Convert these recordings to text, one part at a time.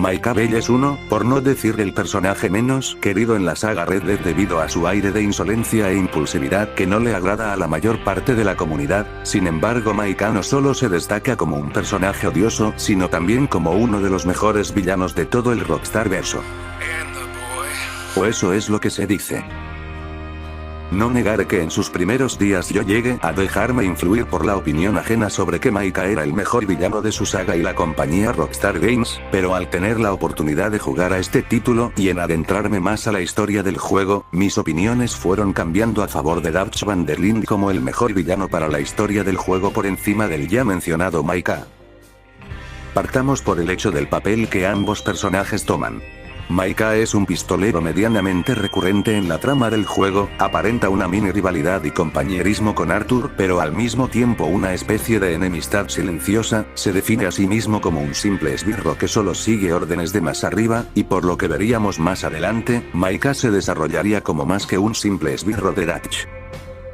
Maika Bell es uno, por no decir el personaje menos querido en la saga Red Dead debido a su aire de insolencia e impulsividad que no le agrada a la mayor parte de la comunidad. Sin embargo, Maika no solo se destaca como un personaje odioso, sino también como uno de los mejores villanos de todo el Rockstar verso. O eso es lo que se dice. No negaré que en sus primeros días yo llegué a dejarme influir por la opinión ajena sobre que Maika era el mejor villano de su saga y la compañía Rockstar Games, pero al tener la oportunidad de jugar a este título y en adentrarme más a la historia del juego, mis opiniones fueron cambiando a favor de Dutch Van der Linde como el mejor villano para la historia del juego por encima del ya mencionado Maika. Partamos por el hecho del papel que ambos personajes toman. Maika es un pistolero medianamente recurrente en la trama del juego, aparenta una mini rivalidad y compañerismo con Arthur, pero al mismo tiempo una especie de enemistad silenciosa, se define a sí mismo como un simple esbirro que solo sigue órdenes de más arriba, y por lo que veríamos más adelante, Maika se desarrollaría como más que un simple esbirro de Dutch.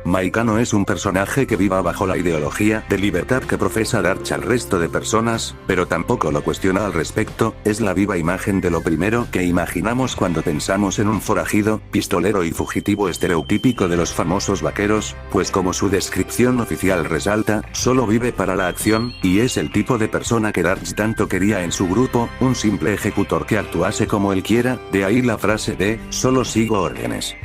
Maika no es un personaje que viva bajo la ideología de libertad que profesa Dutch al resto de personas, pero tampoco lo cuestiona al respecto, es la viva imagen de lo primero que imaginamos cuando pensamos en un forajido, pistolero y fugitivo estereotípico de los famosos vaqueros, pues como su descripción oficial resalta, solo vive para la acción, y es el tipo de persona que Dutch tanto quería en su grupo, un simple ejecutor que actuase como él quiera, de ahí la frase de, solo sigo órdenes.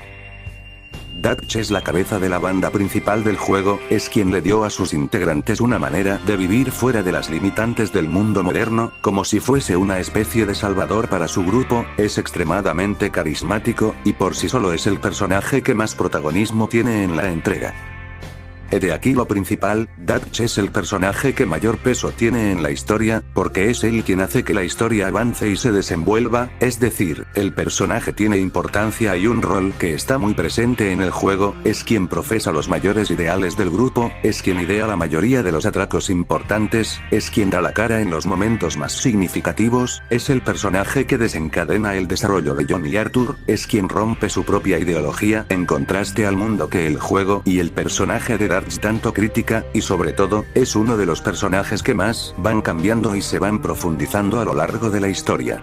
Dutch es la cabeza de la banda principal del juego, es quien le dio a sus integrantes una manera de vivir fuera de las limitantes del mundo moderno, como si fuese una especie de salvador para su grupo, es extremadamente carismático, y por sí solo es el personaje que más protagonismo tiene en la entrega. De aquí lo principal, Dutch es el personaje que mayor peso tiene en la historia, porque es él quien hace que la historia avance y se desenvuelva, es decir, el personaje tiene importancia y un rol que está muy presente en el juego, es quien profesa los mayores ideales del grupo, es quien idea la mayoría de los atracos importantes, es quien da la cara en los momentos más significativos, es el personaje que desencadena el desarrollo de John y Arthur, es quien rompe su propia ideología en contraste al mundo que el juego y el personaje de Dutch tanto crítica, y sobre todo, es uno de los personajes que más van cambiando y se van profundizando a lo largo de la historia.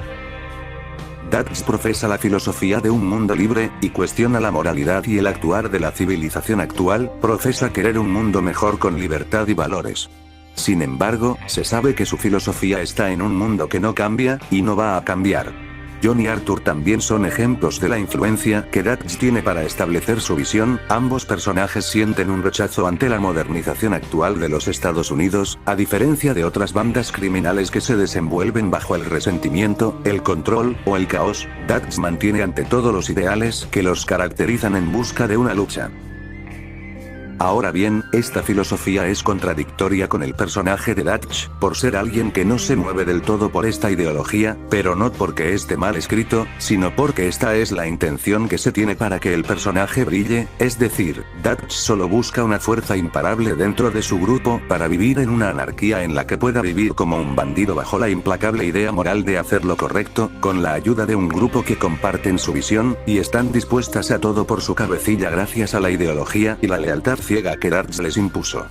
Dutch profesa la filosofía de un mundo libre, y cuestiona la moralidad y el actuar de la civilización actual, profesa querer un mundo mejor con libertad y valores. Sin embargo, se sabe que su filosofía está en un mundo que no cambia, y no va a cambiar. John y Arthur también son ejemplos de la influencia que Dutch tiene para establecer su visión, ambos personajes sienten un rechazo ante la modernización actual de los Estados Unidos, a diferencia de otras bandas criminales que se desenvuelven bajo el resentimiento, el control, o el caos, Dutch mantiene ante todo los ideales que los caracterizan en busca de una lucha. Ahora bien, esta filosofía es contradictoria con el personaje de Dutch, por ser alguien que no se mueve del todo por esta ideología, pero no porque esté mal escrito, sino porque esta es la intención que se tiene para que el personaje brille, es decir, Dutch solo busca una fuerza imparable dentro de su grupo para vivir en una anarquía en la que pueda vivir como un bandido bajo la implacable idea moral de hacer lo correcto, con la ayuda de un grupo que comparten su visión, y están dispuestas a todo por su cabecilla gracias a la ideología y la lealtad ciega que Dutch les impuso.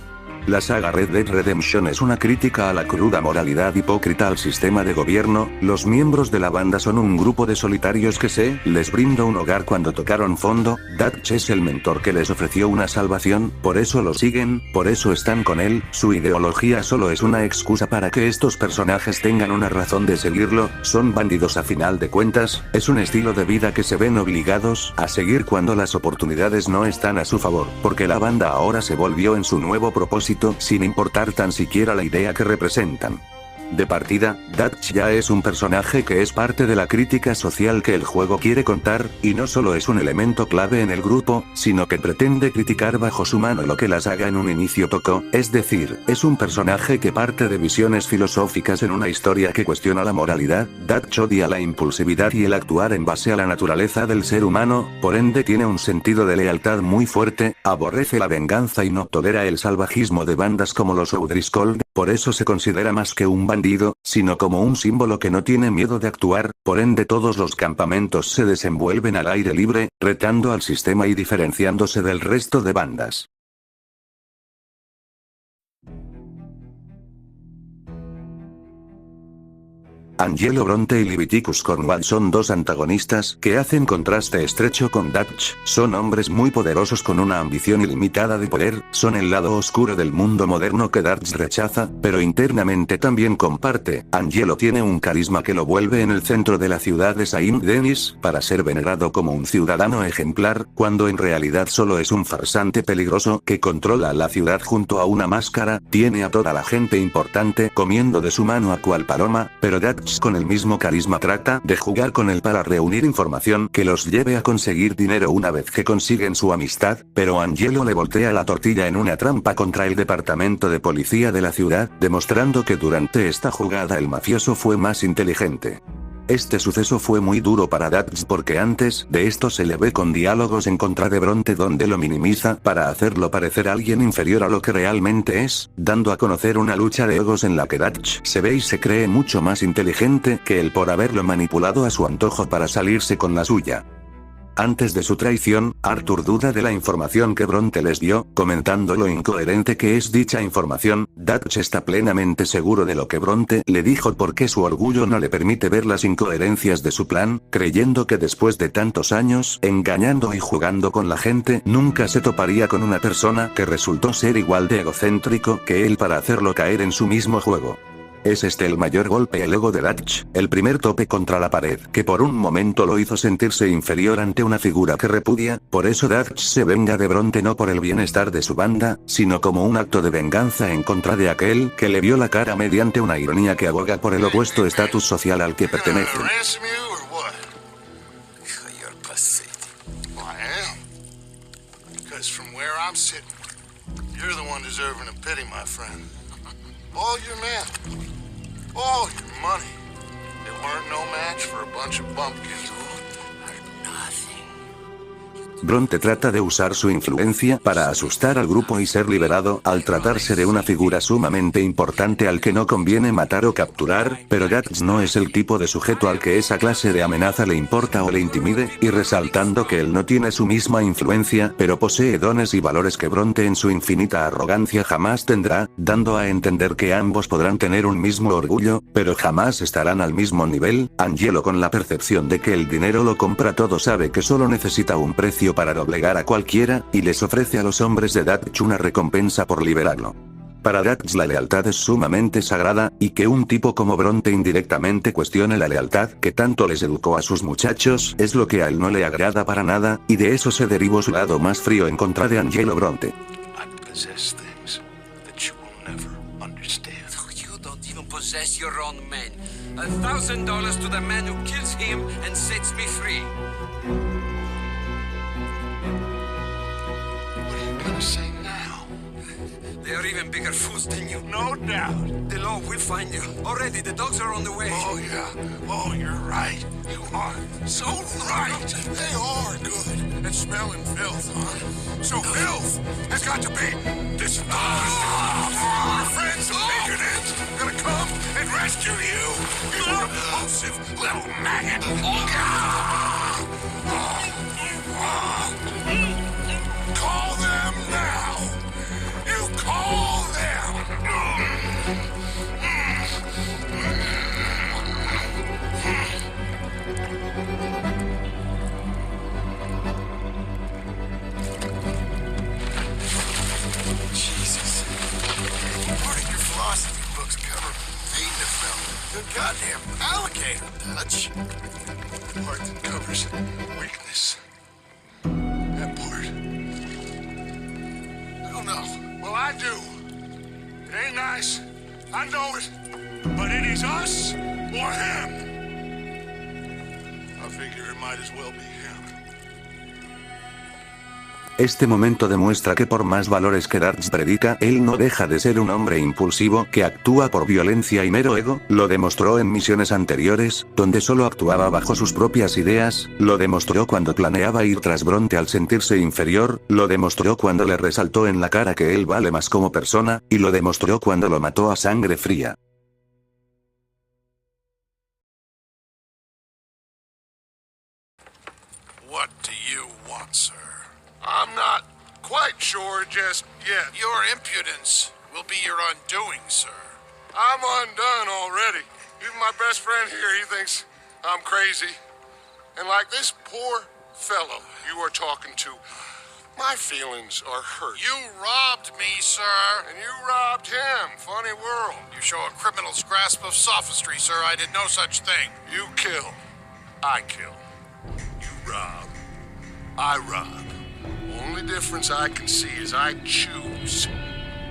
La saga Red Dead Redemption es una crítica a la cruda moralidad hipócrita al sistema de gobierno, los miembros de la banda son un grupo de solitarios que se les brindó un hogar cuando tocaron fondo, Dutch es el mentor que les ofreció una salvación, por eso lo siguen, por eso están con él, su ideología solo es una excusa para que estos personajes tengan una razón de seguirlo, son bandidos a final de cuentas, es un estilo de vida que se ven obligados a seguir cuando las oportunidades no están a su favor, porque la banda ahora se volvió en su nuevo propósito, sin importar tan siquiera la idea que representan. De partida, Dutch ya es un personaje que es parte de la crítica social que el juego quiere contar, y no solo es un elemento clave en el grupo, sino que pretende criticar bajo su mano lo que la saga en un inicio tocó, es decir, es un personaje que parte de visiones filosóficas en una historia que cuestiona la moralidad, Dutch odia la impulsividad y el actuar en base a la naturaleza del ser humano, por ende tiene un sentido de lealtad muy fuerte, aborrece la venganza y no tolera el salvajismo de bandas como los O'Driscoll, por eso se considera más que un bandido, sino como un símbolo que no tiene miedo de actuar, por ende todos los campamentos se desenvuelven al aire libre, retando al sistema y diferenciándose del resto de bandas. Angelo Bronte y Leviticus Cornwall son dos antagonistas que hacen contraste estrecho con Dutch. Son hombres muy poderosos con una ambición ilimitada de poder, son el lado oscuro del mundo moderno que Dutch rechaza, pero internamente también comparte. Angelo tiene un carisma que lo vuelve en el centro de la ciudad de Saint-Denis, para ser venerado como un ciudadano ejemplar, cuando en realidad solo es un farsante peligroso que controla la ciudad junto a una máscara, tiene a toda la gente importante comiendo de su mano a cual paloma, pero Dutch con el mismo carisma trata de jugar con él para reunir información que los lleve a conseguir dinero una vez que consiguen su amistad, pero Angelo le voltea la tortilla en una trampa contra el departamento de policía de la ciudad, demostrando que durante esta jugada el mafioso fue más inteligente. Este suceso fue muy duro para Dutch porque antes de esto se le ve con diálogos en contra de Bronte donde lo minimiza para hacerlo parecer alguien inferior a lo que realmente es, dando a conocer una lucha de egos en la que Dutch se ve y se cree mucho más inteligente que él por haberlo manipulado a su antojo para salirse con la suya. Antes de su traición, Arthur duda de la información que Bronte les dio, comentando lo incoherente que es dicha información. Dutch está plenamente seguro de lo que Bronte le dijo porque su orgullo no le permite ver las incoherencias de su plan, creyendo que después de tantos años engañando y jugando con la gente nunca se toparía con una persona que resultó ser igual de egocéntrico que él para hacerlo caer en su mismo juego. Es este el mayor golpe al ego de Dutch, el primer tope contra la pared que por un momento lo hizo sentirse inferior ante una figura que repudia. Por eso Dutch se venga de Bronte no por el bienestar de su banda, sino como un acto de venganza en contra de aquel que le vio la cara mediante una ironía que aboga por el opuesto estatus social al que pertenece. All your men, all your money, they weren't no match for a bunch of bumpkins. Bronte trata de usar su influencia para asustar al grupo y ser liberado, al tratarse de una figura sumamente importante al que no conviene matar o capturar, pero Dutch no es el tipo de sujeto al que esa clase de amenaza le importa o le intimide, y resaltando que él no tiene su misma influencia, pero posee dones y valores que Bronte en su infinita arrogancia jamás tendrá, dando a entender que ambos podrán tener un mismo orgullo, pero jamás estarán al mismo nivel. Angelo, con la percepción de que el dinero lo compra todo, sabe que solo necesita un precio para doblegar a cualquiera, y les ofrece a los hombres de Dutch una recompensa por liberarlo. Para Dutch la lealtad es sumamente sagrada, y que un tipo como Bronte indirectamente cuestione la lealtad que tanto les educó a sus muchachos es lo que a él no le agrada para nada, y de eso se derivó su lado más frío en contra de Angelo Bronte. $1,000 to the man who kills him and sets me free. What are you gonna say now? They are even bigger fools than you. No doubt. The law will find you. Already, the dogs are on the way. Oh, yeah. Oh, you're right. You are so right. They are good at smelling filth, huh? So filth has got to be disposed of. Our friends of Paganins gonna come and rescue you, you repulsive little maggot. Call them now. You call them. Jesus. Part of your philosophy books cover Vanderbilt. The goddamn alligator, Dutch. The part that covers weakness. That part. I don't know. Well, I do. It ain't nice. I know it. But it is us or him. I figure it might as well be him. Este momento demuestra que por más valores que Dutch predica, él no deja de ser un hombre impulsivo que actúa por violencia y mero ego. Lo demostró en misiones anteriores, donde solo actuaba bajo sus propias ideas, lo demostró cuando planeaba ir tras Bronte al sentirse inferior, lo demostró cuando le resaltó en la cara que él vale más como persona, y lo demostró cuando lo mató a sangre fría. What do you want, sir? I'm not quite sure just yet. Your impudence will be your undoing, sir. I'm undone already. Even my best friend here, he thinks I'm crazy. And like this poor fellow you are talking to, my feelings are hurt. You robbed me, sir. And you robbed him. Funny world. You show a criminal's grasp of sophistry, sir. I did no such thing. You kill. I kill. You rob. I rob. Only difference I can see is I choose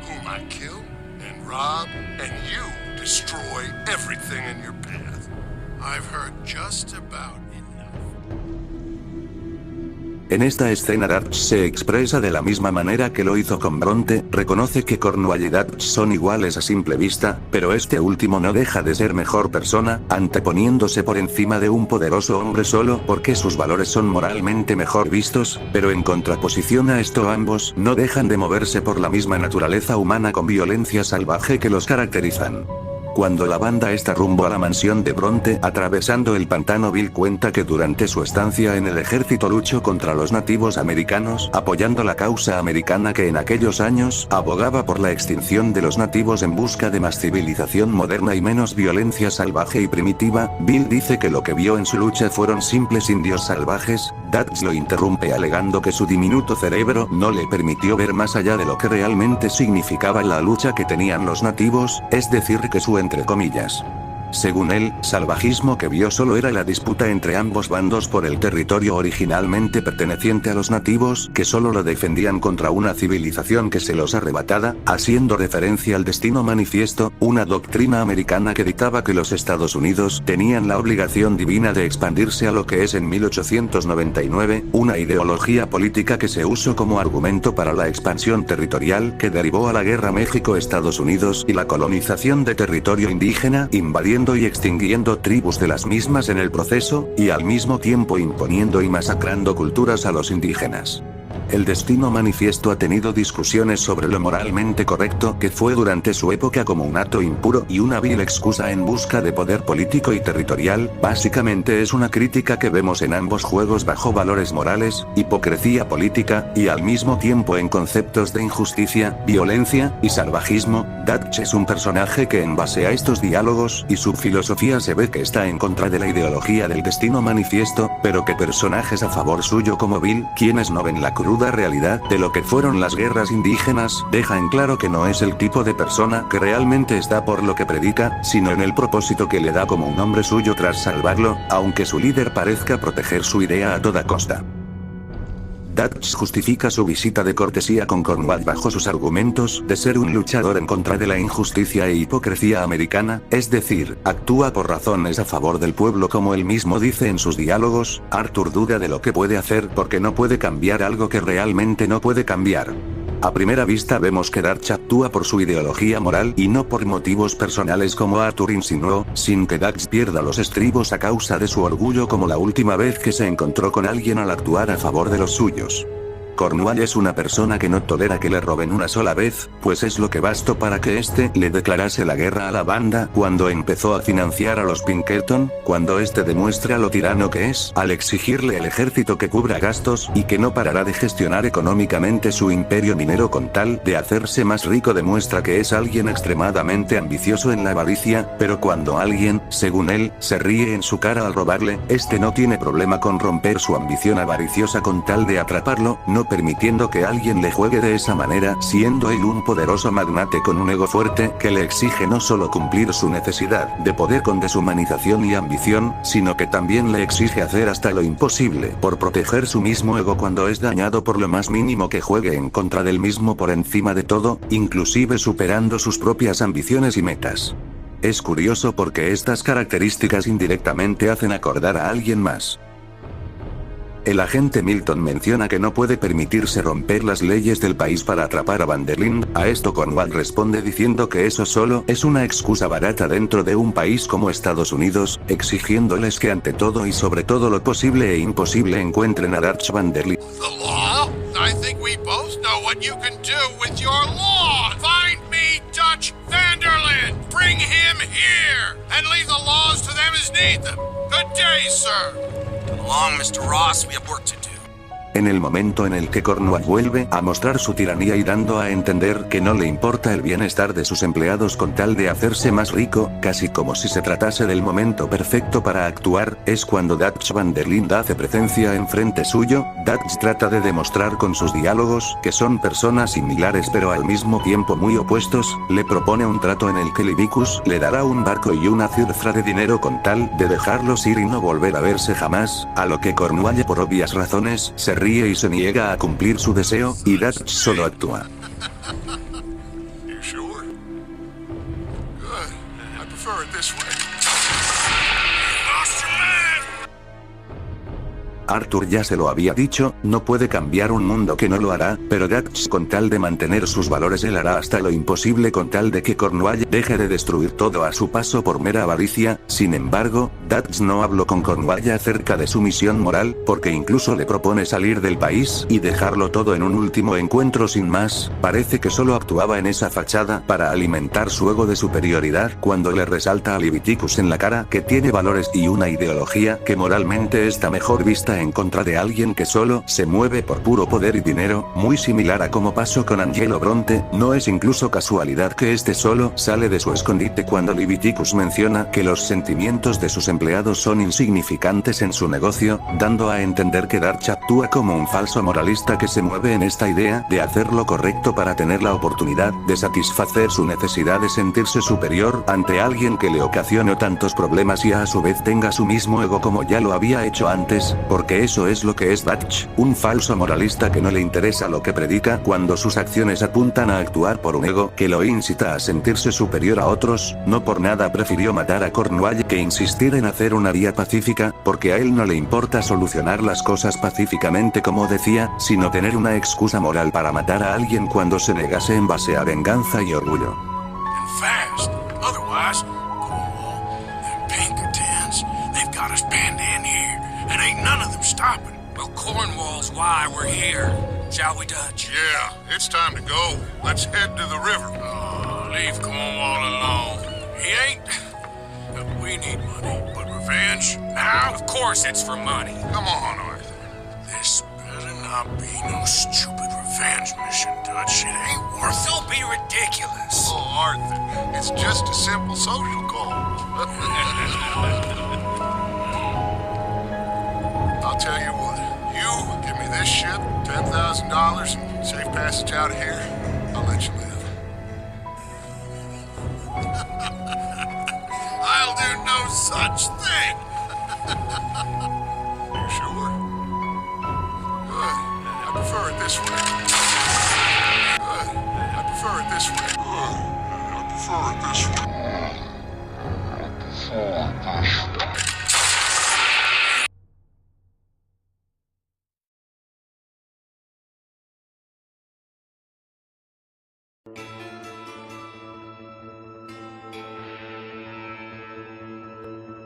whom I kill and rob, and you destroy everything in your path. I've heard just about enough. En esta escena Dutch se expresa de la misma manera que lo hizo con Bronte, reconoce que Cornwall y Dutch son iguales a simple vista, pero este último no deja de ser mejor persona, anteponiéndose por encima de un poderoso hombre solo porque sus valores son moralmente mejor vistos, pero en contraposición a esto ambos no dejan de moverse por la misma naturaleza humana con violencia salvaje que los caracterizan. Cuando la banda está rumbo a la mansión de Bronte atravesando el pantano, Bill cuenta que durante su estancia en el ejército luchó contra los nativos americanos, apoyando la causa americana que en aquellos años abogaba por la extinción de los nativos en busca de más civilización moderna y menos violencia salvaje y primitiva. Bill dice que lo que vio en su lucha fueron simples indios salvajes. Dutch lo interrumpe alegando que su diminuto cerebro no le permitió ver más allá de lo que realmente significaba la lucha que tenían los nativos, es decir que su entre comillas. Según él, salvajismo que vio solo era la disputa entre ambos bandos por el territorio originalmente perteneciente a los nativos, que solo lo defendían contra una civilización que se los arrebatara, haciendo referencia al Destino Manifiesto, una doctrina americana que dictaba que los Estados Unidos tenían la obligación divina de expandirse a lo que es en 1899, una ideología política que se usó como argumento para la expansión territorial que derivó a la guerra México-Estados Unidos y la colonización de territorio indígena, invadiendo y extinguiendo tribus de las mismas en el proceso, y al mismo tiempo imponiendo y masacrando culturas a los indígenas. El Destino Manifiesto ha tenido discusiones sobre lo moralmente correcto que fue durante su época como un acto impuro y una vil excusa en busca de poder político y territorial. Básicamente es una crítica que vemos en ambos juegos bajo valores morales, hipocresía política, y al mismo tiempo en conceptos de injusticia, violencia y salvajismo. Dutch es un personaje que en base a estos diálogos y su filosofía se ve que está en contra de la ideología del Destino Manifiesto, pero que personajes a favor suyo como Bill, quienes no ven la cruda realidad de lo que fueron las guerras indígenas, deja en claro que no es el tipo de persona que realmente está por lo que predica, sino en el propósito que le da como un hombre suyo tras salvarlo, aunque su líder parezca proteger su idea a toda costa. Dutch justifica su visita de cortesía con Cornwall bajo sus argumentos de ser un luchador en contra de la injusticia e hipocresía americana, es decir, actúa por razones a favor del pueblo como él mismo dice en sus diálogos. Arthur duda de lo que puede hacer porque no puede cambiar algo que realmente no puede cambiar. A primera vista vemos que Dutch actúa por su ideología moral y no por motivos personales como Arthur insinuó, sin que Dutch pierda los estribos a causa de su orgullo como la última vez que se encontró con alguien al actuar a favor de los suyos. Cornwall es una persona que no tolera que le roben una sola vez, pues es lo que bastó para que éste le declarase la guerra a la banda cuando empezó a financiar a los Pinkerton, cuando éste demuestra lo tirano que es, al exigirle el ejército que cubra gastos y que no parará de gestionar económicamente su imperio minero con tal de hacerse más rico, demuestra que es alguien extremadamente ambicioso en la avaricia, pero cuando alguien, según él, se ríe en su cara al robarle, este no tiene problema con romper su ambición avariciosa con tal de atraparlo, no permitiendo que alguien le juegue de esa manera, siendo él un poderoso magnate con un ego fuerte que le exige no solo cumplir su necesidad de poder con deshumanización y ambición, sino que también le exige hacer hasta lo imposible por proteger su mismo ego cuando es dañado por lo más mínimo que juegue en contra del mismo por encima de todo, inclusive superando sus propias ambiciones y metas. Es curioso porque estas características indirectamente hacen acordar a alguien más. El agente Milton menciona que no puede permitirse romper las leyes del país para atrapar a Vanderlyn. A esto Cornwall responde diciendo que eso solo es una excusa barata dentro de un país como Estados Unidos, exigiéndoles que ante todo y sobre todo lo posible e imposible encuentren a Dutch Vanderlyn. The law? I think we both know what you can do with your law. Find me Dutch Vanderlyn. Bring him here and leave the laws to them as need them. Good day, sir. Come along, Mr. Ross, we have work to do. En el momento en el que Cornwall vuelve a mostrar su tiranía y dando a entender que no le importa el bienestar de sus empleados con tal de hacerse más rico, casi como si se tratase del momento perfecto para actuar, es cuando Dutch Van der Linde hace presencia enfrente suyo. Dutch trata de demostrar con sus diálogos que son personas similares pero al mismo tiempo muy opuestos. Le propone un trato en el que Libycus le dará un barco y una cifra de dinero con tal de dejarlos ir y no volver a verse jamás, a lo que Cornwall por obvias razones se ríe y se niega a cumplir su deseo, y Dutch solo actúa. You sure? Good. I prefer it this way. You lost your man! Arthur ya se lo había dicho, no puede cambiar un mundo que no lo hará, pero Dutch con tal de mantener sus valores él hará hasta lo imposible con tal de que Cornwall deje de destruir todo a su paso por mera avaricia. Sin embargo, Dutch no habló con Cornwall acerca de su misión moral, porque incluso le propone salir del país y dejarlo todo en un último encuentro sin más. Parece que solo actuaba en esa fachada para alimentar su ego de superioridad cuando le resalta a Leviticus en la cara que tiene valores y una ideología que moralmente está mejor vista en contra de alguien que solo se mueve por puro poder y dinero, muy similar a como pasó con Angelo Bronte. No es incluso casualidad que este solo sale de su escondite cuando Leviticus menciona que los sentimientos de sus empleados son insignificantes en su negocio, dando a entender que Dutch actúa como un falso moralista que se mueve en esta idea de hacer lo correcto para tener la oportunidad de satisfacer su necesidad de sentirse superior ante alguien que le ocasione tantos problemas y a su vez tenga su mismo ego como ya lo había hecho antes, porque eso es lo que es Dutch, un falso moralista que no le interesa lo que predica cuando sus acciones apuntan a actuar por un ego que lo incita a sentirse superior a otros. No por nada prefirió matar a Cornwall que insistir en hacer una vía pacífica, porque a él no le importa solucionar las cosas pacíficamente como decía, sino tener una excusa moral para matar a alguien cuando se negase en base a venganza y orgullo. And fast. Otherwise, Cornwall, them Pinkertons, they've got us penned in here, and ain't none of them stopping. Well, Cornwall's why we're here. Shall we, Dutch? Yeah, it's time to go. Let's head to the river. Oh, leave Cornwall alone. He ain't... We need money, but revenge? Now? Of course it's for money. Come on, Arthur. This better not be no stupid revenge mission, Dutch. It ain't worth it. Don't be ridiculous. Oh, Arthur, it's just a simple social call. I'll tell you what. You give me this ship, $10,000, and safe passage out of here. I'll let you live. I'll do no such thing. You sure? Good. I prefer it this way. Good. I prefer it this way. Good. I prefer it this way.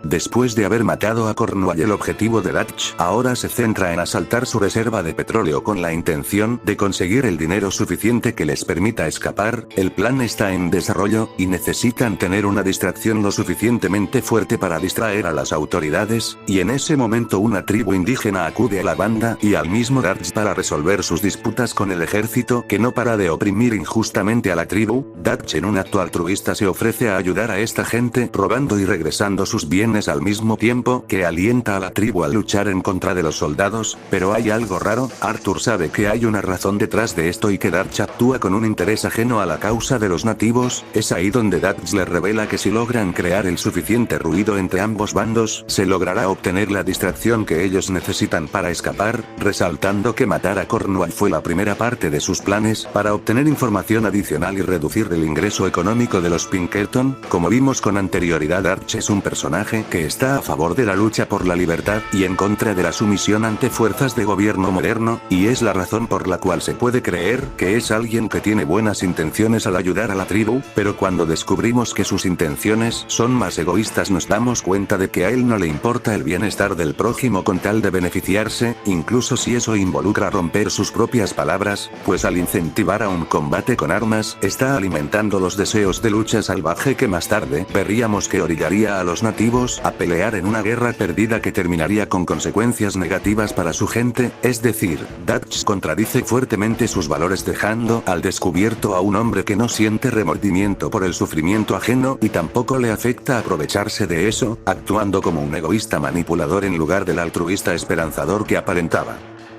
Después de haber matado a Cornwall, el objetivo de Dutch ahora se centra en asaltar su reserva de petróleo con la intención de conseguir el dinero suficiente que les permita escapar. El plan está en desarrollo, y necesitan tener una distracción lo suficientemente fuerte para distraer a las autoridades, y en ese momento una tribu indígena acude a la banda y al mismo Dutch para resolver sus disputas con el ejército que no para de oprimir injustamente a la tribu. Dutch en un acto altruista se ofrece a ayudar a esta gente robando y regresando sus bienes al mismo tiempo que alienta a la tribu a luchar en contra de los soldados, pero hay algo raro. Arthur sabe que hay una razón detrás de esto y que Dutch actúa con un interés ajeno a la causa de los nativos. Es ahí donde Dutch le revela que si logran crear el suficiente ruido entre ambos bandos, se logrará obtener la distracción que ellos necesitan para escapar, resaltando que matar a Cornwall fue la primera parte de sus planes para obtener información adicional y reducir el ingreso económico de los Pinkerton. Como vimos con anterioridad, Dutch es un personaje que está a favor de la lucha por la libertad y en contra de la sumisión ante fuerzas de gobierno moderno, y es la razón por la cual se puede creer que es alguien que tiene buenas intenciones al ayudar a la tribu, pero cuando descubrimos que sus intenciones son más egoístas nos damos cuenta de que a él no le importa el bienestar del prójimo con tal de beneficiarse, incluso si eso involucra romper sus propias palabras, pues al incentivar a un combate con armas, está alimentando los deseos de lucha salvaje que más tarde veríamos que orillaría a los nativos unidos a pelear en una guerra perdida que terminaría con consecuencias negativas para su gente, es decir, Dutch contradice fuertemente sus valores dejando al descubierto a un hombre que no siente remordimiento por el sufrimiento ajeno y tampoco le afecta aprovecharse de eso, actuando como un egoísta manipulador en lugar del altruista esperanzador que aparentaba.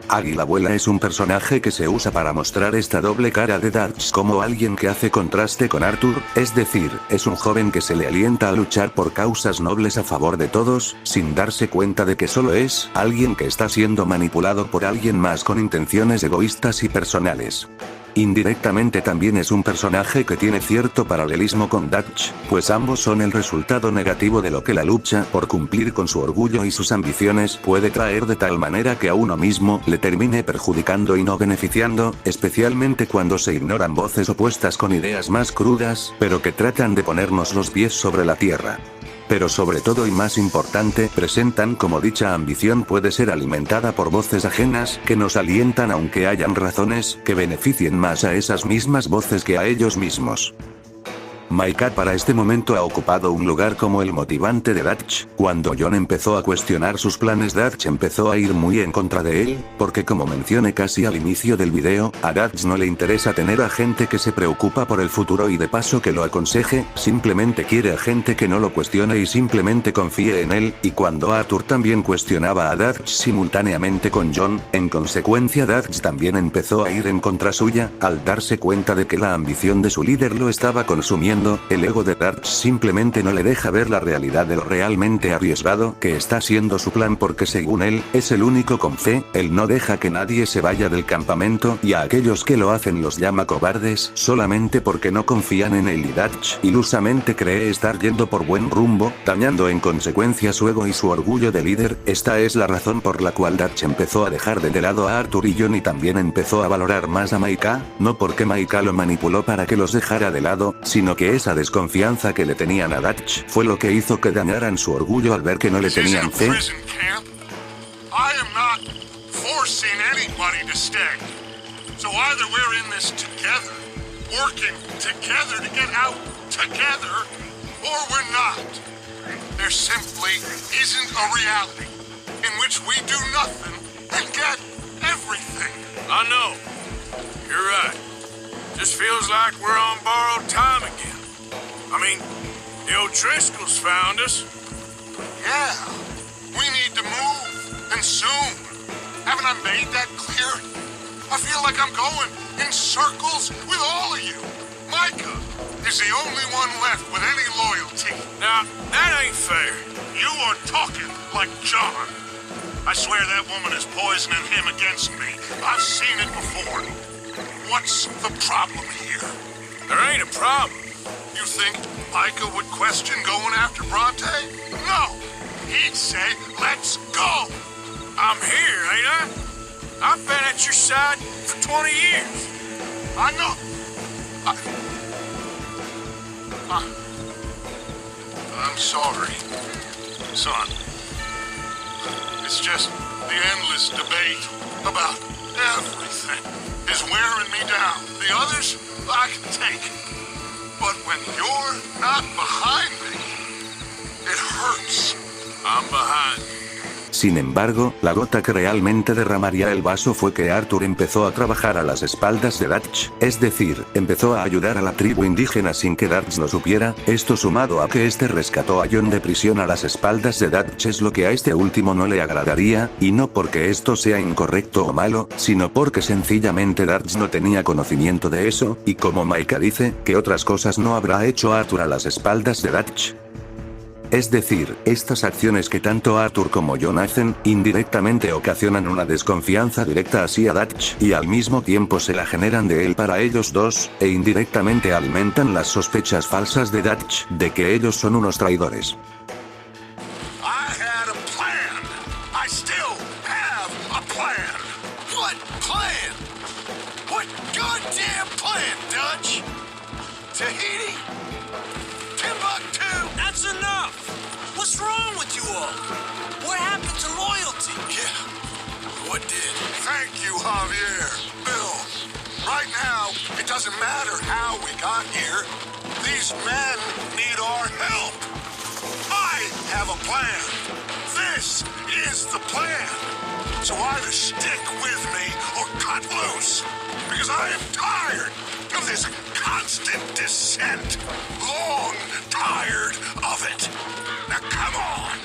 Águila Abuela es un personaje que se usa para mostrar esta doble cara de Dutch como alguien que hace contraste con Arthur, es decir, es un joven que se le alienta a luchar por causas nobles a favor de todos, sin darse cuenta de que solo es alguien que está siendo manipulado por alguien más con intenciones egoístas y personales. Indirectamente también es un personaje que tiene cierto paralelismo con Dutch, pues ambos son el resultado negativo de lo que la lucha por cumplir con su orgullo y sus ambiciones puede traer de tal manera que a uno mismo le termine perjudicando y no beneficiando, especialmente cuando se ignoran voces opuestas con ideas más crudas, pero que tratan de ponernos los pies sobre la tierra. Pero sobre todo y más importante, presentan cómo dicha ambición puede ser alimentada por voces ajenas que nos alientan aunque hayan razones que beneficien más a esas mismas voces que a ellos mismos. Micah para este momento ha ocupado un lugar como el motivante de Dutch. Cuando John empezó a cuestionar sus planes, Dutch empezó a ir muy en contra de él, porque como mencioné casi al inicio del video, a Dutch no le interesa tener a gente que se preocupa por el futuro y de paso que lo aconseje, simplemente quiere a gente que no lo cuestione y simplemente confíe en él, y cuando Arthur también cuestionaba a Dutch simultáneamente con John, en consecuencia Dutch también empezó a ir en contra suya, al darse cuenta de que la ambición de su líder lo estaba consumiendo. El ego de Dutch simplemente no le deja ver la realidad de lo realmente arriesgado que está siendo su plan porque según él, es el único con fe, él no deja que nadie se vaya del campamento y a aquellos que lo hacen los llama cobardes solamente porque no confían en él y Dutch ilusamente cree estar yendo por buen rumbo, dañando en consecuencia su ego y su orgullo de líder. Esta es la razón por la cual Dutch empezó a dejar de lado a Arthur y John y también empezó a valorar más a Micah, no porque Micah lo manipuló para que los dejara de lado, sino que esa desconfianza que le tenían a Dutch fue lo que hizo que dañaran su orgullo al ver que no le tenían fe. I am not forcing anybody to stay. So either we're in this together, working together to get out together, or we're not. There simply isn't a reality in which we do nothing and get everything. I know. You're right. Just feels like we're on borrowed time again. I mean, the O'Driscolls found us. Yeah, we need to move, and soon. Haven't I made that clear? I feel like I'm going in circles with all of you. Micah is the only one left with any loyalty. Now, that ain't fair. You are talking like John. I swear that woman is poisoning him against me. I've seen it before. What's the problem here? There ain't a problem. You think Micah would question going after Bronte? No! He'd say, let's go! I'm here, ain't I? I've been at your side for 20 years. I know. I'm sorry, son. It's just the endless debate about everything is wearing me down. The others, I can take. But when you're not behind me, it hurts. I'm behind you. Sin embargo, la gota que realmente derramaría el vaso fue que Arthur empezó a trabajar a las espaldas de Dutch, es decir, empezó a ayudar a la tribu indígena sin que Dutch lo supiera. Esto sumado a que este rescató a John de prisión a las espaldas de Dutch es lo que a este último no le agradaría, y no porque esto sea incorrecto o malo, sino porque sencillamente Dutch no tenía conocimiento de eso, y como Micah dice, que otras cosas no habrá hecho Arthur a las espaldas de Dutch. Es decir, estas acciones que tanto Arthur como John hacen, indirectamente ocasionan una desconfianza directa hacia Dutch, y al mismo tiempo se la generan de él para ellos dos, e indirectamente alimentan las sospechas falsas de Dutch, de que ellos son unos traidores. I had a plan. I still have a plan. What plan? What goddamn plan, Dutch? Tahiti? Timbuktu? That's enough! What's wrong with you all? What happened to loyalty? Yeah. What did? Thank you, Javier. Bill. Right now, it doesn't matter how we got here. These men need our help. I have a plan. This is the plan. So either stick with me or cut loose. Because I am tired of this constant descent. Long tired of it. Now come on.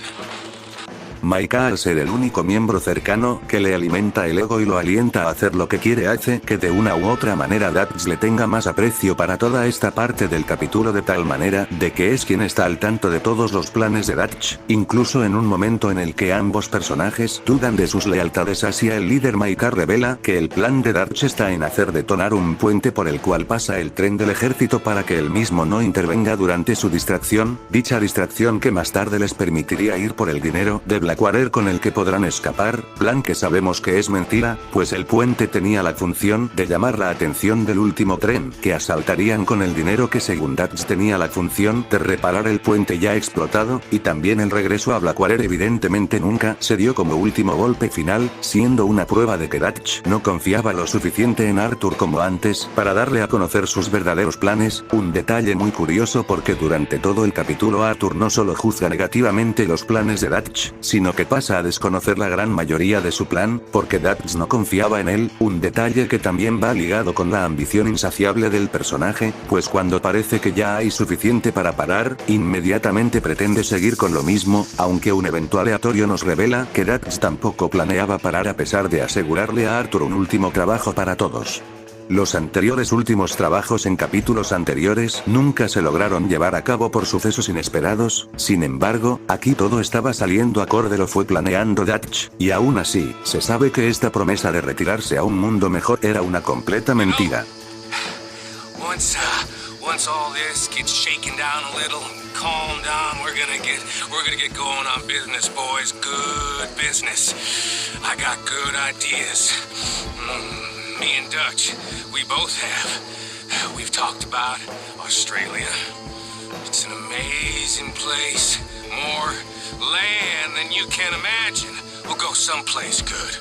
Maika, al ser el único miembro cercano que le alimenta el ego y lo alienta a hacer lo que quiere, hace que de una u otra manera Dutch le tenga más aprecio para toda esta parte del capítulo, de tal manera de que es quien está al tanto de todos los planes de Dutch, incluso en un momento en el que ambos personajes dudan de sus lealtades hacia el líder. Maika revela que el plan de Dutch está en hacer detonar un puente por el cual pasa el tren del ejército para que él mismo no intervenga durante su distracción, dicha distracción que más tarde les permitiría ir por el dinero de Blackwater con el que podrán escapar, plan que sabemos que es mentira, pues el puente tenía la función de llamar la atención del último tren que asaltarían con el dinero, que según Dutch tenía la función de reparar el puente ya explotado, y también el regreso a Blackwater evidentemente nunca se dio como último golpe final, siendo una prueba de que Dutch no confiaba lo suficiente en Arthur como antes para darle a conocer sus verdaderos planes, un detalle muy curioso porque durante todo el capítulo Arthur no solo juzga negativamente los planes de Dutch, sino que pasa a desconocer la gran mayoría de su plan, porque Dutch no confiaba en él, un detalle que también va ligado con la ambición insaciable del personaje, pues cuando parece que ya hay suficiente para parar, inmediatamente pretende seguir con lo mismo, aunque un evento aleatorio nos revela que Dutch tampoco planeaba parar a pesar de asegurarle a Arthur un último trabajo para todos. Los anteriores últimos trabajos en capítulos anteriores nunca se lograron llevar a cabo por sucesos inesperados, sin embargo, aquí todo estaba saliendo acorde lo fue planeando Dutch, y aún así, se sabe que esta promesa de retirarse a un mundo mejor era una completa mentira. Once all this gets shaken down a little and calmed down, we're gonna get going on business, boys. Good business. I got good ideas. Me and Dutch, we both have. We've talked about Australia. It's an amazing place. More land than you can imagine. We'll go someplace good.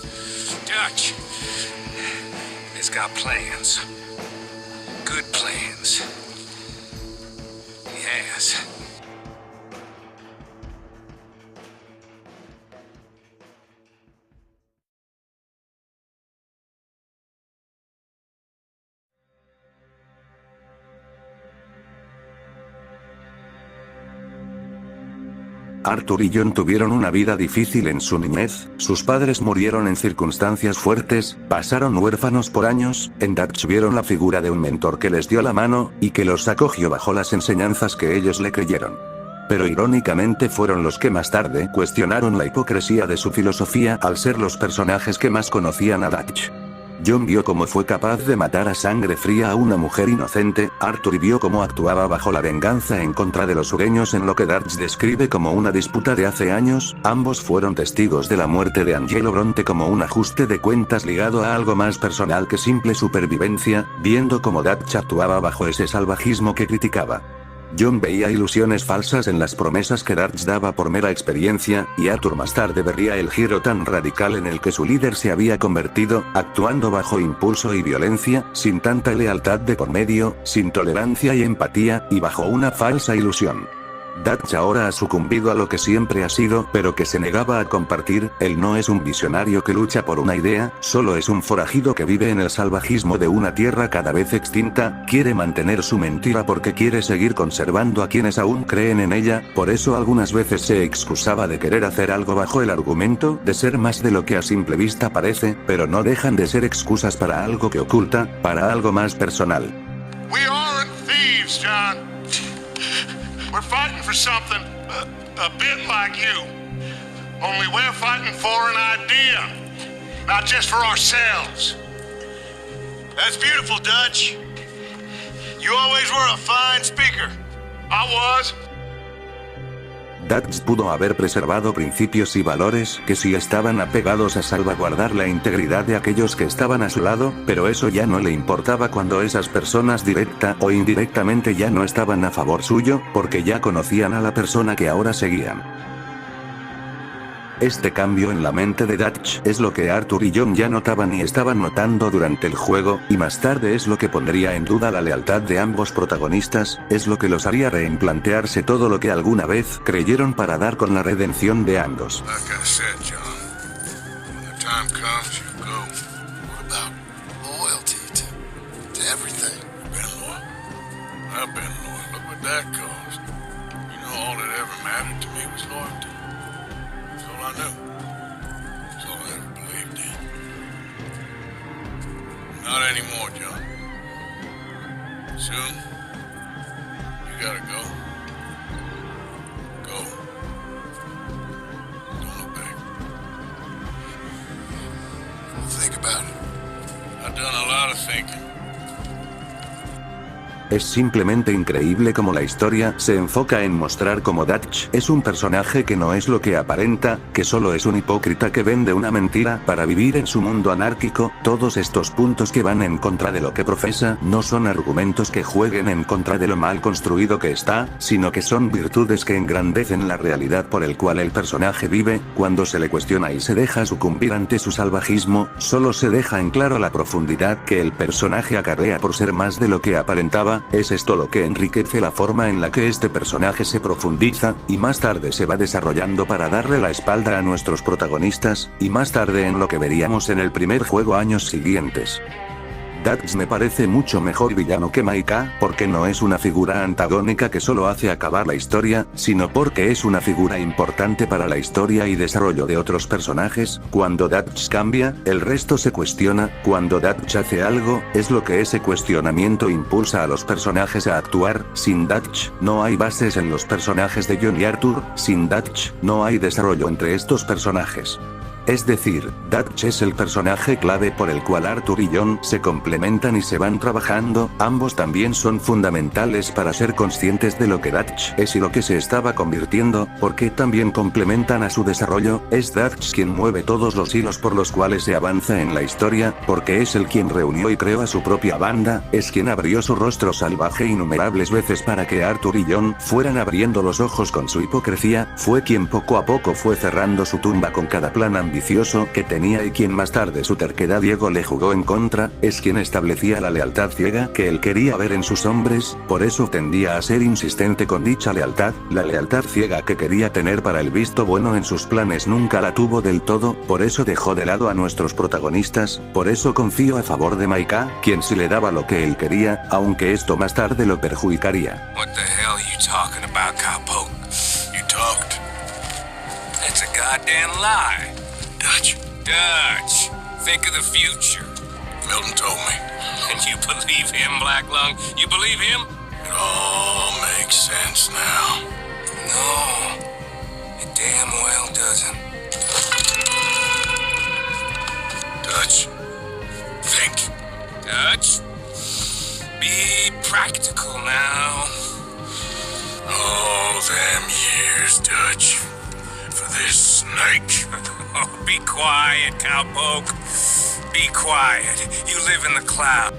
Dutch has got plans. Good plans. He has. Arthur y John tuvieron una vida difícil en su niñez, sus padres murieron en circunstancias fuertes, pasaron huérfanos por años, en Dutch vieron la figura de un mentor que les dio la mano, y que los acogió bajo las enseñanzas que ellos le creyeron. Pero irónicamente fueron los que más tarde cuestionaron la hipocresía de su filosofía al ser los personajes que más conocían a Dutch. John vio cómo fue capaz de matar a sangre fría a una mujer inocente, Arthur vio cómo actuaba bajo la venganza en contra de los sureños en lo que Dutch describe como una disputa de hace años, ambos fueron testigos de la muerte de Angelo Bronte como un ajuste de cuentas ligado a algo más personal que simple supervivencia, viendo cómo Dutch actuaba bajo ese salvajismo que criticaba. John veía ilusiones falsas en las promesas que Dutch daba por mera experiencia, y Arthur más tarde vería el giro tan radical en el que su líder se había convertido, actuando bajo impulso y violencia, sin tanta lealtad de por medio, sin tolerancia y empatía, y bajo una falsa ilusión. Dutch ahora ha sucumbido a lo que siempre ha sido, pero que se negaba a compartir. Él no es un visionario que lucha por una idea, solo es un forajido que vive en el salvajismo de una tierra cada vez extinta, quiere mantener su mentira porque quiere seguir conservando a quienes aún creen en ella, por eso algunas veces se excusaba de querer hacer algo bajo el argumento de ser más de lo que a simple vista parece, pero no dejan de ser excusas para algo que oculta, para algo más personal. We aren't thieves, John. We're fighting for something a bit like you. Only we're fighting for an idea, not just for ourselves. That's beautiful, Dutch. You always were a fine speaker. I was. Dutch pudo haber preservado principios y valores que sí estaban apegados a salvaguardar la integridad de aquellos que estaban a su lado, pero eso ya no le importaba cuando esas personas directa o indirectamente ya no estaban a favor suyo, porque ya conocían a la persona que ahora seguían. Este cambio en la mente de Dutch es lo que Arthur y John ya notaban y estaban notando durante el juego, y más tarde es lo que pondría en duda la lealtad de ambos protagonistas, es lo que los haría replantearse todo lo que alguna vez creyeron para dar con la redención de ambos. Like I said, John, when the time comes, you go. What about loyalty to everything? Been loyal. I've been loyal. Look what that caused. You know, all that ever mattered to me was loyalty. That's all I knew. That's all I ever believed in. Not anymore, John. Soon, you gotta go. Go. Don't look back. Think about it. I've done a lot of thinking. Es simplemente increíble cómo la historia se enfoca en mostrar cómo Dutch es un personaje que no es lo que aparenta, que solo es un hipócrita que vende una mentira para vivir en su mundo anárquico. Todos estos puntos que van en contra de lo que profesa no son argumentos que jueguen en contra de lo mal construido que está, sino que son virtudes que engrandecen la realidad por el cual el personaje vive. Cuando se le cuestiona y se deja sucumbir ante su salvajismo, solo se deja en claro la profundidad que el personaje acarrea por ser más de lo que aparentaba. Es esto lo que enriquece la forma en la que este personaje se profundiza, y más tarde se va desarrollando para darle la espalda a nuestros protagonistas, y más tarde en lo que veríamos en el primer juego años siguientes. Dutch me parece mucho mejor villano que Micah, porque no es una figura antagónica que solo hace acabar la historia, sino porque es una figura importante para la historia y desarrollo de otros personajes. Cuando Dutch cambia, el resto se cuestiona. Cuando Dutch hace algo, es lo que ese cuestionamiento impulsa a los personajes a actuar. Sin Dutch, no hay bases en los personajes de John y Arthur, sin Dutch, no hay desarrollo entre estos personajes. Es decir, Dutch es el personaje clave por el cual Arthur y John se complementan y se van trabajando. Ambos también son fundamentales para ser conscientes de lo que Dutch es y lo que se estaba convirtiendo, porque también complementan a su desarrollo. Es Dutch quien mueve todos los hilos por los cuales se avanza en la historia, porque es el quien reunió y creó a su propia banda, es quien abrió su rostro salvaje innumerables veces para que Arthur y John fueran abriendo los ojos con su hipocresía, fue quien poco a poco fue cerrando su tumba con cada plan ambicioso que tenía y quien más tarde su terquedad Diego le jugó en contra, es quien establecía la lealtad ciega que él quería ver en sus hombres, por eso tendía a ser insistente con dicha lealtad. La lealtad ciega que quería tener para el visto bueno en sus planes nunca la tuvo del todo, por eso dejó de lado a nuestros protagonistas, por eso confío a favor de Micah, quien sí le daba lo que él quería, aunque esto más tarde lo perjudicaría. What the hell are you talking about, cowpoke? You talked. That's a goddamn lie. Dutch. Dutch, think of the future. Milton told me. And you believe him, Black Lung? You believe him? It all makes sense now. No, it damn well doesn't. Dutch. Think. Dutch, be practical now. All them years, Dutch. For this snake. Oh, be quiet, cowpoke. Be quiet. You live in the cloud.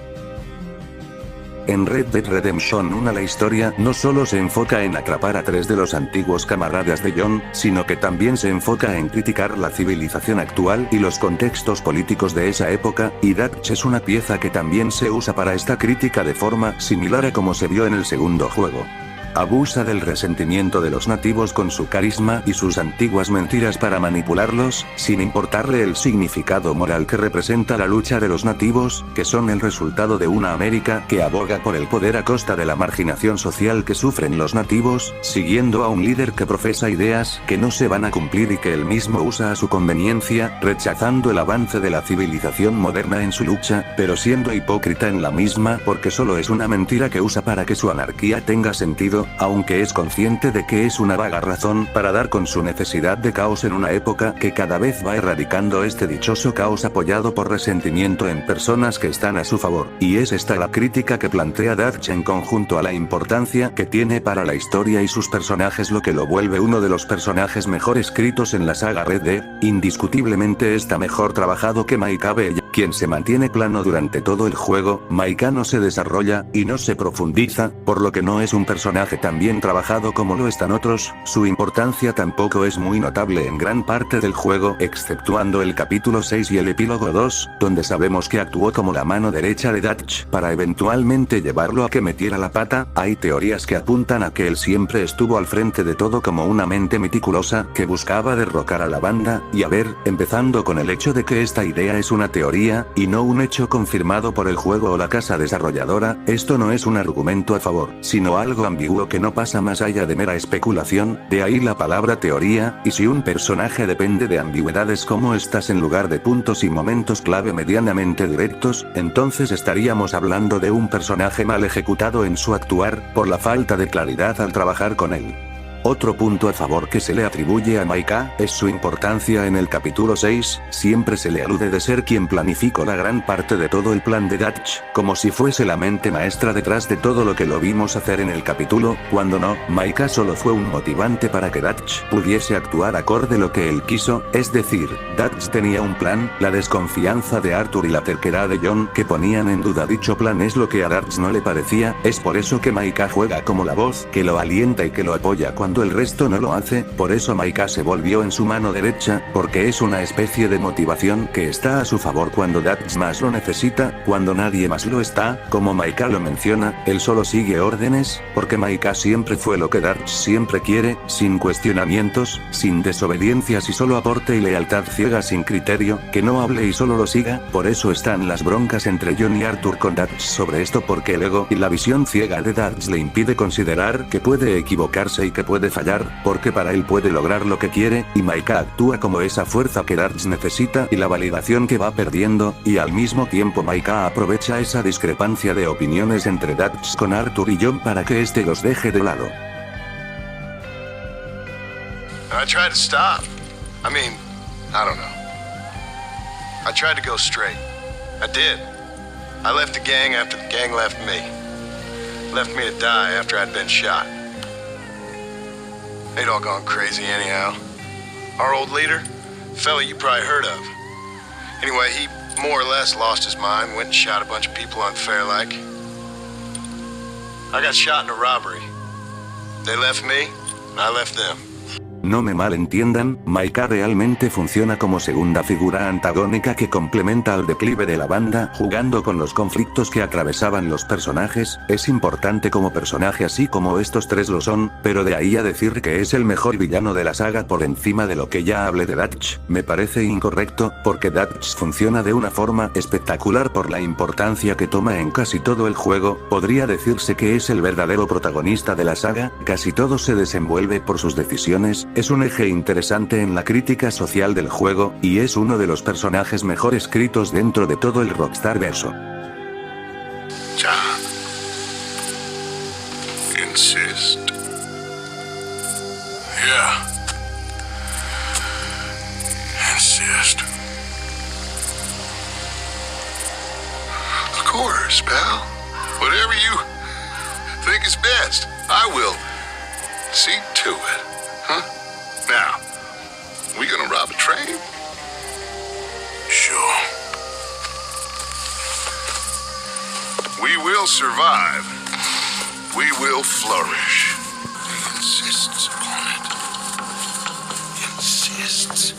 En Red Dead Redemption 1 la historia no solo se enfoca en atrapar a 3 de los antiguos camaradas de John, sino que también se enfoca en criticar la civilización actual y los contextos políticos de esa época, y Dutch es una pieza que también se usa para esta crítica de forma similar a como se vio en el segundo juego. Abusa del resentimiento de los nativos con su carisma y sus antiguas mentiras para manipularlos, sin importarle el significado moral que representa la lucha de los nativos, que son el resultado de una América que aboga por el poder a costa de la marginación social que sufren los nativos, siguiendo a un líder que profesa ideas que no se van a cumplir y que él mismo usa a su conveniencia, rechazando el avance de la civilización moderna en su lucha, pero siendo hipócrita en la misma porque solo es una mentira que usa para que su anarquía tenga sentido, aunque es consciente de que es una vaga razón para dar con su necesidad de caos en una época que cada vez va erradicando este dichoso caos apoyado por resentimiento en personas que están a su favor. Y es esta la crítica que plantea Dutch en conjunto a la importancia que tiene para la historia y sus personajes, lo que lo vuelve uno de los personajes mejor escritos en la saga Red Dead. Indiscutiblemente está mejor trabajado que Micah Bell. quien se mantiene plano durante todo el juego. Maika no se desarrolla, y no se profundiza, por lo que no es un personaje tan bien trabajado como lo están otros. Su importancia tampoco es muy notable en gran parte del juego, exceptuando el capítulo 6 y el epílogo 2, donde sabemos que actuó como la mano derecha de Dutch, para eventualmente llevarlo a que metiera la pata. Hay teorías que apuntan a que él siempre estuvo al frente de todo como una mente meticulosa, que buscaba derrocar a la banda, y a ver, empezando con el hecho de que esta idea es una teoría, y no un hecho confirmado por el juego o la casa desarrolladora, esto no es un argumento a favor, sino algo ambiguo que no pasa más allá de mera especulación, de ahí la palabra teoría. Y si un personaje depende de ambigüedades como estas en lugar de puntos y momentos clave medianamente directos, entonces estaríamos hablando de un personaje mal ejecutado en su actuar, por la falta de claridad al trabajar con él. Otro punto a favor que se le atribuye a Maika, es su importancia en el capítulo 6, siempre se le alude de ser quien planificó la gran parte de todo el plan de Dutch, como si fuese la mente maestra detrás de todo lo que lo vimos hacer en el capítulo, cuando no, Maika solo fue un motivante para que Dutch pudiese actuar acorde lo que él quiso, es decir, Dutch tenía un plan. La desconfianza de Arthur y la terquedad de John que ponían en duda dicho plan es lo que a Dutch no le parecía, es por eso que Maika juega como la voz que lo alienta y que lo apoya cuando el resto no lo hace. Por eso Maika se volvió en su mano derecha, porque es una especie de motivación que está a su favor cuando Dutch más lo necesita, cuando nadie más lo está. Como Maika lo menciona, él solo sigue órdenes, porque Maika siempre fue lo que Dutch siempre quiere, sin cuestionamientos, sin desobediencias y solo aporte y lealtad ciega sin criterio, que no hable y solo lo siga. Por eso están las broncas entre John y Arthur con Dutch sobre esto, porque el ego y la visión ciega de Dutch le impide considerar que puede equivocarse y que puede fallar, porque para él puede lograr lo que quiere, y Maika actúa como esa fuerza que Dutch necesita y la validación que va perdiendo, y al mismo tiempo Maika aprovecha esa discrepancia de opiniones entre Dutch con Arthur y John para que este los deje de lado. I tried to stop. I mean, I don't know. I tried to go straight. I did. I left the gang after the gang left me. Left me to die after I'd been shot. They'd all gone crazy anyhow. Our old leader? Fella you probably heard of. Anyway, he more or less lost his mind, went and shot a bunch of people unfair like. I got shot in a robbery. They left me, and I left them. No me malentiendan, Maika realmente funciona como segunda figura antagónica que complementa al declive de la banda, jugando con los conflictos que atravesaban los personajes. Es importante como personaje así como estos tres lo son, pero de ahí a decir que es el mejor villano de la saga por encima de lo que ya hablé de Dutch, me parece incorrecto, porque Dutch funciona de una forma espectacular por la importancia que toma en casi todo el juego. Podría decirse que es el verdadero protagonista de la saga, casi todo se desenvuelve por sus decisiones. Es un eje interesante en la crítica social del juego, y es uno de los personajes mejor escritos dentro de todo el Rockstar verso. John. Insist. Yeah. Insist. Of course, pal. Whatever you think is best, I will see to it. Huh? Now, we gonna rob a train? Sure. We will survive. We will flourish. He insists upon it. Insists.